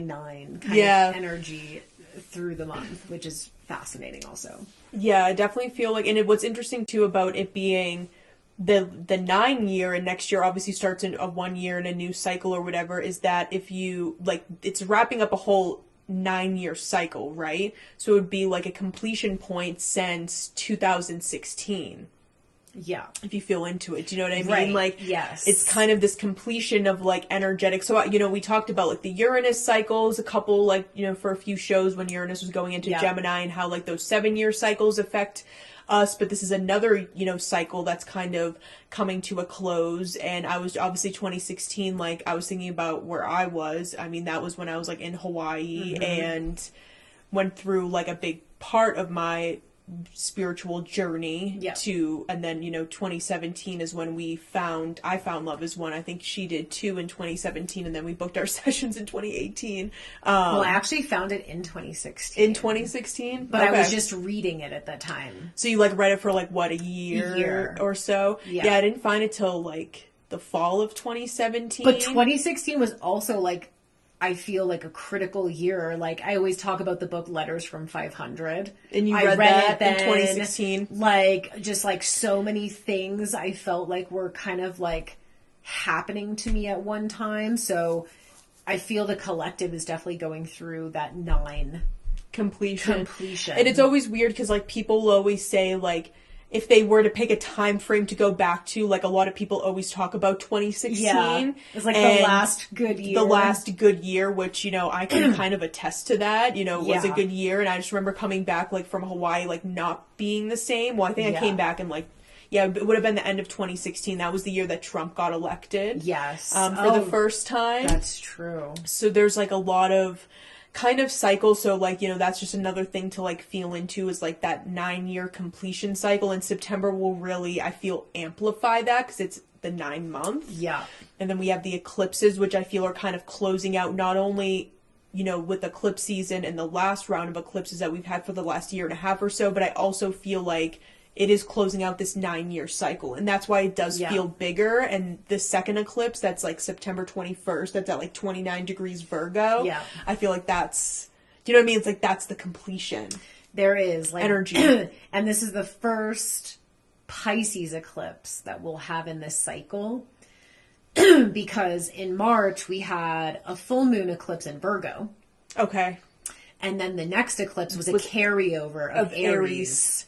9 kind of energy through the month, which is fascinating also. Yeah, I definitely feel like, and what's interesting too about it being the 9 year, and next year obviously starts in a 1 year in a new cycle or whatever, is that if you like, it's wrapping up a whole 9-year cycle, right? So it would be like a completion point since 2016. Yeah. If you feel into it. Do you know what I mean? Right. Like, yes. It's kind of this completion of, like, energetic. So, you know, we talked about, like, the Uranus cycles, a couple, like, you know, for a few shows when Uranus was going into Gemini, and how, like, those 7-year cycles affect us. But this is another, you know, cycle that's kind of coming to a close. And I was, obviously, 2016, like, I was thinking about where I was. I mean, that was when I was, like, in Hawaii and went through, like, a big part of my spiritual journey to, and then, you know, 2017 is when I found Love Is One. I think she did too in 2017, and then we booked our sessions in 2018. Well, I actually found it in 2016. In 2016? But I was just reading it at that time. So you, like, read it for, like, what, a year or so? Yeah, I didn't find it till, like, the fall of 2017. But 2016 was also, like, I feel like a critical year. Like, I always talk about the book Letters from 500. And you read that then, in 2016? Like, just like so many things I felt like were kind of like happening to me at one time. So I feel the collective is definitely going through that 9 completion. And it's always weird because, like, people always say, like, if they were to pick a time frame to go back to, like, a lot of people always talk about 2016. Yeah. It's like the last good year. The last good year, which, you know, I can kind of attest to that. You know, it was a good year. And I just remember coming back, like, from Hawaii, like, not being the same. Well, I think I came back and, like, it would have been the end of 2016. That was the year that Trump got elected. Yes. For the first time. That's true. So there's, like, a lot of kind of cycle. So, like, you know, that's just another thing to, like, feel into, is like that 9-year completion cycle. And September will really, I feel, amplify that because it's the 9 month. Yeah. And then we have the eclipses, which I feel are kind of closing out, not only, you know, with eclipse season and the last round of eclipses that we've had for the last year and a half or so, but I also feel like it is closing out this 9-year cycle. And that's why it does feel bigger. And the second eclipse, that's like September 21st, that's at like 29 degrees Virgo. Yeah. I feel like that's, do you know what I mean? It's like, that's the completion. There is, like, energy. And this is the first Pisces eclipse that we'll have in this cycle. Because in March, we had a full moon eclipse in Virgo. Okay. And then the next eclipse was a carryover of Aries.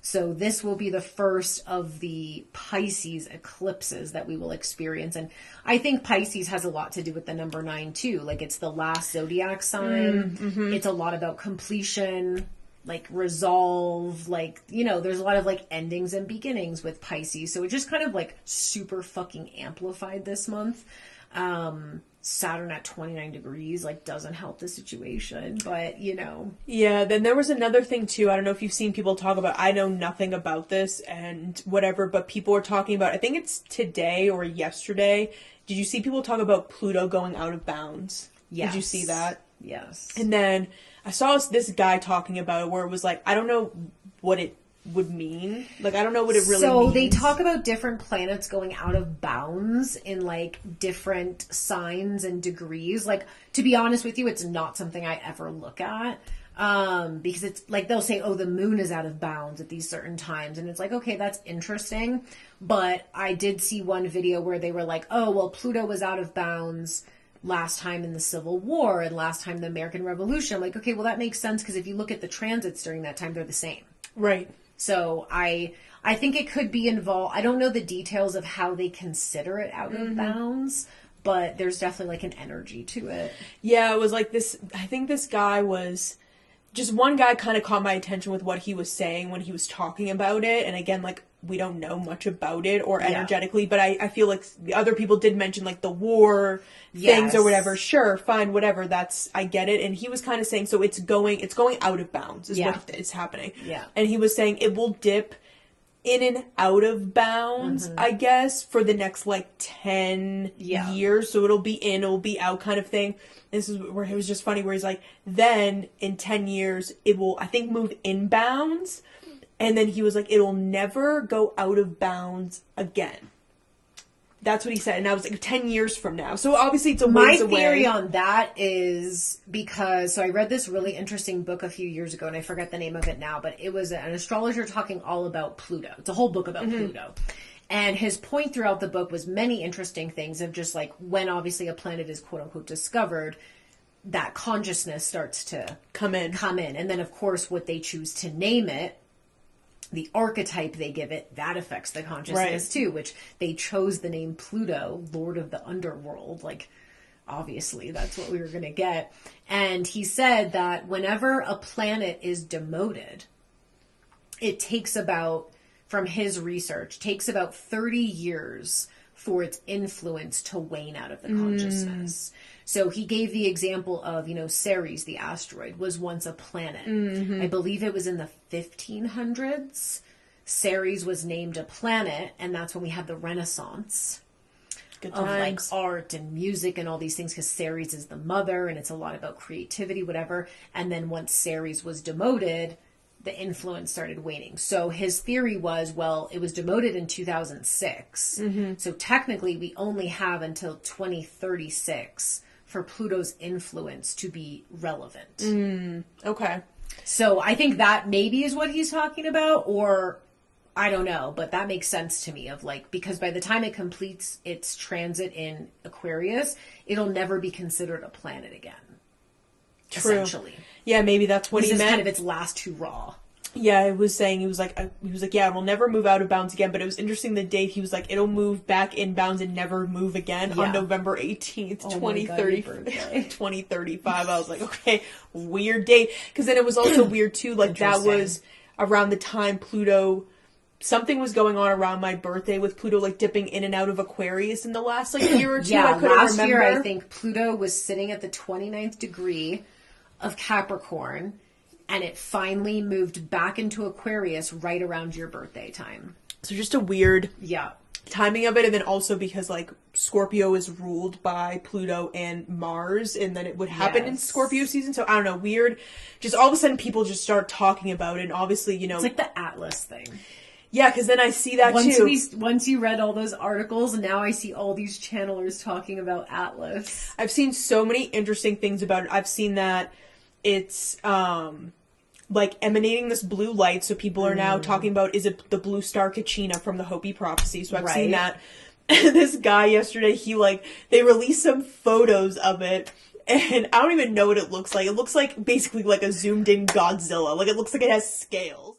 So this will be the first of the Pisces eclipses that we will experience. And I think Pisces has a lot to do with the number 9 too. Like, it's the last zodiac sign. It's a lot about completion, like resolve, like, you know, there's a lot of like endings and beginnings with Pisces. So it just kind of like super fucking amplified this month. Saturn at 29 degrees, like, doesn't help the situation, but, you know. Yeah, then there was another thing, too. I don't know if you've seen people talk about, I know nothing about this and whatever, but people are talking about, I think it's today or yesterday, did you see people talk about Pluto going out of bounds? Yes. Did you see that? Yes. And then I saw this guy talking about it where it was like, I don't know what it would mean. Like, I don't know what it really means. So they talk about different planets going out of bounds in, like, different signs and degrees. Like, to be honest with you, it's not something I ever look at. Because it's like, they'll say, oh, the moon is out of bounds at these certain times. And it's like, okay, that's interesting. But I did see one video where they were like, oh, well, Pluto was out of bounds last time in the Civil War and last time the American Revolution. I'm like, okay, well, that makes sense. Because if you look at the transits during that time, they're the same. Right. So I think it could be involved. I don't know the details of how they consider it out of bounds, but there's definitely like an energy to it. Yeah, it was like this. I think this guy was just one guy kind of caught my attention with what he was saying when he was talking about it. And again, like, we don't know much about it or energetically, but I feel like the other people did mention like the war things or whatever. Sure, fine, whatever. I get it. And he was kind of saying, so it's going out of bounds is what is happening. Yeah. And he was saying it will dip in and out of bounds, I guess, for the next like 10 years. So it'll be in, it'll be out kind of thing. This is where it was just funny where he's like, then in 10 years, it will, I think, move in bounds. And then he was like, it'll never go out of bounds again. That's what he said. And I was like, 10 years from now. So obviously it's a My ways away. theory on that is because, so I read this really interesting book a few years ago, and I forget the name of it now, but it was an astrologer talking all about Pluto. It's a whole book about Pluto. And his point throughout the book was many interesting things of just like when obviously a planet is quote unquote discovered, that consciousness starts to come in. And then of course what they choose to name it, the archetype they give it, that affects the consciousness too, which they chose the name Pluto, Lord of the Underworld. Like, obviously, that's what we were going to get. And he said that whenever a planet is demoted, it takes about, from his research, takes about 30 years for its influence to wane out of the consciousness. So he gave the example of, Ceres, the asteroid, was once a planet. I believe it was in the 1500s. Ceres was named a planet, and that's when we had the Renaissance of like art and music and all these things, because Ceres is the mother, and it's a lot about creativity, whatever. And then once Ceres was demoted, the influence started waning. So his theory was, well, it was demoted in 2006. So technically we only have until 2036 for Pluto's influence to be relevant. Okay. So I think that maybe is what he's talking about, or I don't know, but that makes sense to me of like, because by the time it completes its transit in Aquarius, it'll never be considered a planet again. True. Essentially. Yeah, maybe that's what he meant. This is kind of its last hurrah. Yeah, it was saying, he was like, yeah, it will never move out of bounds again. But it was interesting the date. He was like, it'll move back in bounds and never move again on November 18th, 2035. I was like, okay, weird date. Because then it was also weird too. Like that was around the time Pluto, something was going on around my birthday with Pluto like dipping in and out of Aquarius in the last like year or two. I couldn't last remember. year I think Pluto was sitting at the 29th degree of Capricorn, and it finally moved back into Aquarius right around your birthday time. So just a weird timing of it. And then also because like Scorpio is ruled by Pluto and Mars, and then it would happen in Scorpio season. So I don't know, weird. Just all of a sudden people just start talking about it. And obviously, it's like the Atlas thing. Yeah, because then I see that too. Once you read all those articles, now I see all these channelers talking about Atlas. I've seen so many interesting things about it. I've seen that it's like emanating this blue light, so people are now talking about, is it the blue star Kachina from the Hopi prophecy? So I've seen that. This guy yesterday, they released some photos of it, and I don't even know what it looks like. It looks like basically like a zoomed in Godzilla. Like it looks like it has scales.